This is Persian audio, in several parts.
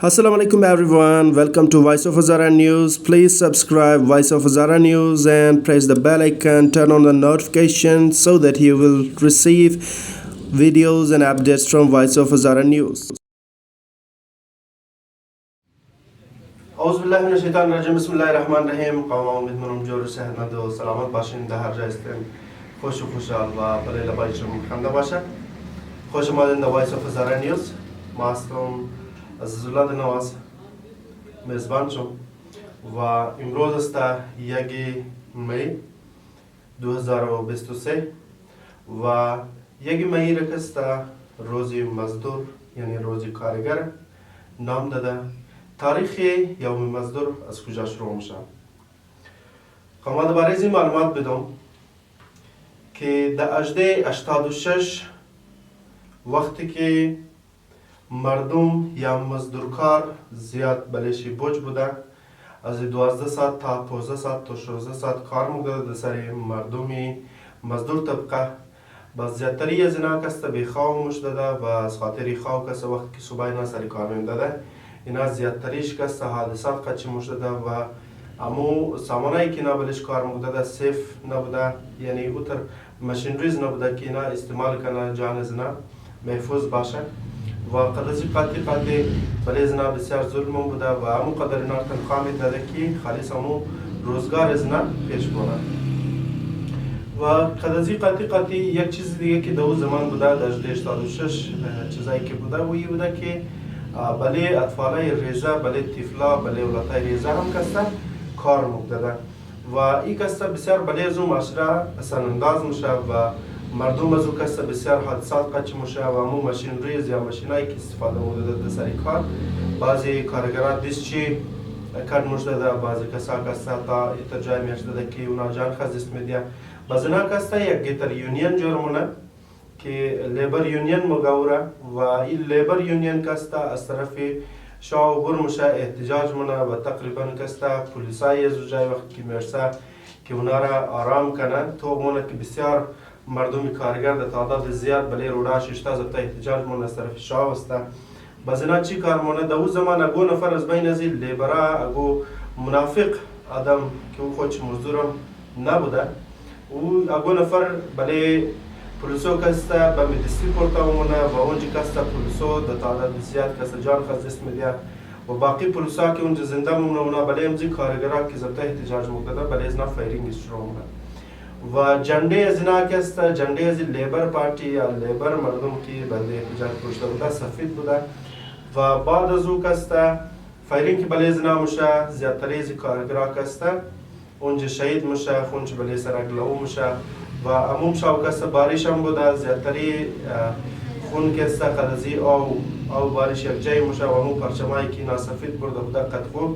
Assalamu alaikum everyone. Welcome to Voice of Hazara News. Please subscribe Voice of Hazara News and press the bell icon. Turn on the notification so that you will receive videos and updates from Voice of Hazara News. أعوذ بالله من الشيطان الرجيم بسم الله الرحمن الرحیم. قوم امیدوارم جور صحتمند و سلامت باشین. در هر جا هستین خوش و خوشحال و برای لبای شما خنده باشه. خوش آمدین در وایس آف هزاره نیوز. ما هستم عزیزالله نواز میزبان شم و امروز است 1 می 2023 و 1 می را است روز مزدور یعنی روز کارگر نام داده. تاریخ یوم مزدور از کجا شروع میشه؟ ما درباره این معلومات بدم که در 1886 وقتی که مردم یا مزدورکار زیاد بلشی بوج بوده، از 12 ساعت تا 15 ساعت تا 16 ساعت کار میکرد در سر مردمی مزدور طبقه. با زیادتری از اینا کس به خواب مش داده و از خاطر خواب کس وقتی که صبح اینا سر کار میداده اینا زیادتریش کس حادثات قچی مش داده و امو سامانایی که نبلش کار میکرد سیف نبوده، یعنی اوتر ماشینریز نبوده که اینا استعمال کنه جان از اینا محفوظ باشه و قدسی قاطی برای زنا بسیار ظلم بوده و امو قدر اینا تنخواه میداده که خالص امو روزگار از اینا پیش بره و قدسی قاطی یک چیز دیگه که دو زمان بوده در 86 چیزایی که بوده و بوده که بله اطفالای ریزه، بله طفلا، بله اولادای ریزه هم کسته کار میکرده و این کسته بسیار بله از اون معاشره اثرانداز میشه و مردم از اون کسته بسیار حادثات قچ میشه و همون ماشین ریز یا ماشینایی که استفاده میکرده در سر کار بعضی کارگران دیسچی کار میشده، بعضی کسا کسته تا ایتا جای میشده که اونا جان خزیست میدیا. بعضی نا کسته یک گیتر یونین جرمونه که لیبر یونین مگوره و این لیبر یونین کسته از طرف شاه برمشه احتجاج مونه و تقریبا کسته پولیسای از جای وقت که میرسه که اونا را آرام کنن تو مونه که بسیار مردم کارگر در تعداد زیاد بله رودا ششتا زبطه احتجاج مونه از طرف شاه وسته. بازینا چی کار مونه در اون زمان اگو نفر از بین از این لیبرا اگو منافق آدم که او خودش مزدورم نبوده او اگو نفر بله پولیسو کسته به مدستی پورتا مونه و اونجا کسته پولیسو در تعداد زیاد کسته جان خزیست میدیا و باقی پولیسا که اونجا زنده مونه اونا بله امزی کارگرها که زبطه احتجاج مکده بله ازنا فایرینگ شروع مونه و جنده از اینا کسته جنده از لیبر پارتی یا لیبر مردم که بله احتجاج پشته بوده سفید بوده و بعد از او کسته فایرینگ که بله از اینا میشه زیادتری از کارگرها کسته اونجا شهید میشه خونچ بله سرگلو میشه و عموم شاو کسته باریش هم بوده زیادتری خون کسته قدزی او باریش یک جای میشه و عموم پرچمایی که ناسفید برده بوده قطخو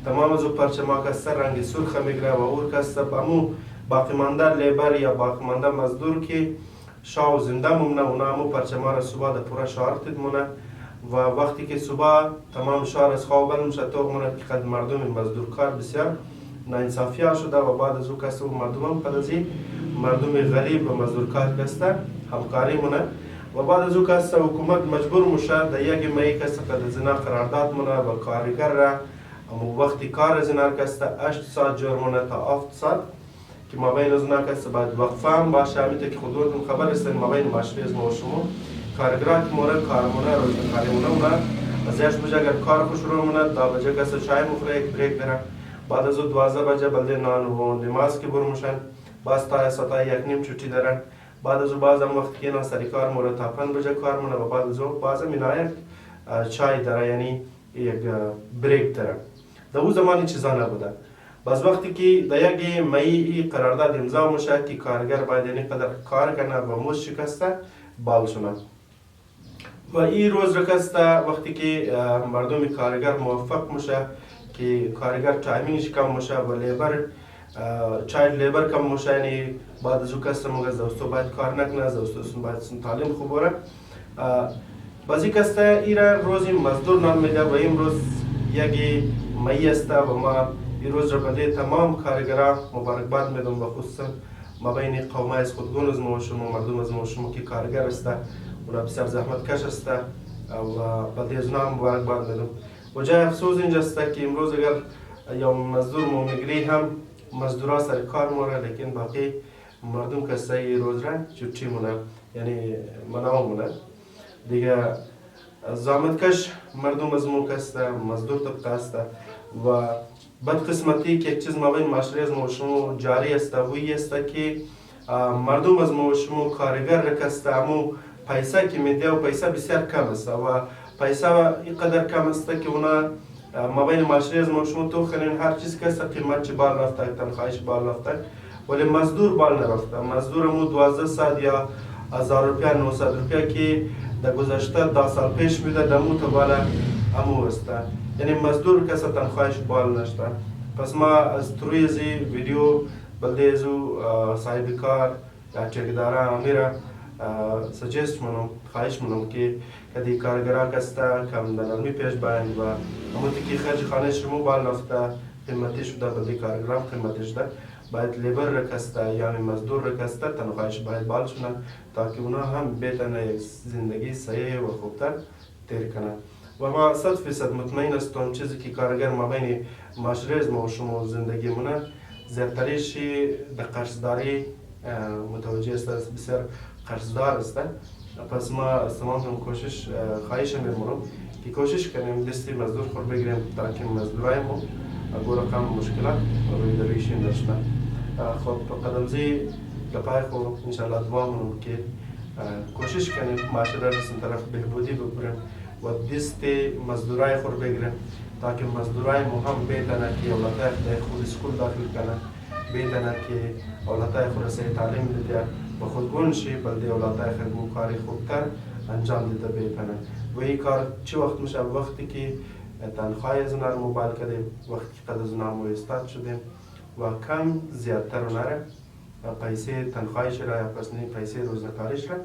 تمام از او پرچما کسته رنگ سرخ میگره و اور کسته عموم باقی مانده لیبر یا باقی مانده مزدور که شاو زنده مونه اونا همو پرچما را صبح در پورا شهر تدمونه و وقتی که صبح تمام شهر از خواب بلند میشه تو مونه که قد مردم مزدور کار بسیار ناانصافی شده و بعد از او کسته و مردم هم قدزی مردم غریب و مزدور کار کسته همکاری مونه و بعد از او کسته حکومت مجبور میشه در 1 می کسته قد زنا قرارداد مونه و کارگر را اما وقتی کار از اینا کسته 8 ساعت جرمونه تا 7 ساعت که ما بین از اونا کسته باید وقفه هم باشه همیته که خودتون خبر هستین ما بین معاشره از ما و شما کارگرها که مورد کارمونه روزنکاری مونه اونا از 8 بجه اگر کار خوش رو مونه 10 بجه کسته چای مخوره یک بریک داره بعد از او 12 بجه بلده نان و نماز که برموشن باز تا ساعت یک نیم چوتی دارن بعد از او باز هم وقتی که اینا سری کار مورد تا 5 بجه کار مونه و بعد از او باز هم اینا یک چای داره یعنی یک بریک داره. در اون زمانی چیزا نبوده. باز وقتی که در 1 می قرارداد امضا میشه که کارگر باید یعنی قدر کار کنه و مزد شکسته بال شونه و این روز رکسته وقتی که مردم کارگر موفق میشه که کارگر تایمینگش کم میشه و لیبر چایلد لیبر کم میشه یعنی بعد از او کسته مگه زوستو باید کار نکنه زوستو باید تعلیم خوب بره بازی کسته ایره روزی مزدور نام میده و این روز 1 می است و ما این روز را بده تمام کارگران مبارکباد میدم و خصوصا ما بین قوم از خودگون از ما و شما مردم از ما و شما که کارگر است اونا بسیار زحمت کش است و بده از اونا مبارکباد میدم و جای افسوس اینجاست که امروز اگر یا مزدور ما میگیری هم مزدورا سر کار موره، لیکن باقی مردم کسایی روز را چوتی مونه، یعنی مناو مونه دیگه. زحمتکش مردم از مو کسته، مزدور طبقه است و بد قسمتی که یک چیز ما بین معاشره از ما شما جاری است وی است که مردم از ما شما کارگر رکسته، امو پیسه که میده و پیسه بسیار کم است و پیسه اینقدر کم است که اونا ما بین معاشره از ما شما تو خنین هر چیز کسته قیمت چه بال رفته، تنخواهش بال رفته، ولی مزدور بال نرفته. مزدور امو 1200 یا 1000 روپیه 900 روپیه که در گذشته 10 سال پیش میده دمو تو بالا امو است، یعنی مزدور کسی تنخواهش بال نشته. پس ما از توی ازی ویدیو بلده ازو صاحب کار یا چکداره امیره سجست منم، خواهش منم که کدی کارگرها کسته کم دنالمی پیش باید و همونتی که خرج خانه شما بال نفته قیمتش بوده بلده کارگرام قیمتش ده باید لیبر رکسته یا مزدور رکسته تنخواهش باید بال شونه تا که اونا هم بتونه یک زندگی صحیح و خوبتر تیر کنه. و ما 100% مطمئن هستم چیزی که کارگر ما بین معاشره از ما و شما زندگی مونه زیادتریش در قرضداری متوجه است، بسیار قرضدار است. پس ما از تمام کوشش خواهش می‌کنم که کوشش کنیم دستی مزدور خود بگیریم تا که مزدورای ما اگر رقم مشکلات روی درویش داشته. خب قدمزی گپای خو انشالله دعا منم که کوشش کنیم معاشره را طرف بهبودی ببریم و دست مزدورای خود بگیریم تا که مزدورای ما هم بتونه که اولادای خود اسکول داخل کنه، بتونه که اولادای خود صحیح تعلیم بده و خودگون شی بلده اولادای خود کاری خوبتر انجام دیده بتونه. و این کار چه وقت میشه؟ وقتی که تنخواه از اونا رو موبایل کردیم، وقتی که قد از اونا ما استاد شدیم و کم زیادتر اونا رو پیسه تنخواهش را یا پیسه روزنکاریش را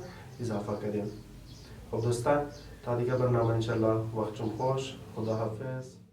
اضافه کردیم. خب دوستان تا دیگه برنامه انشالله وقتشون خوش، خدا حافظ.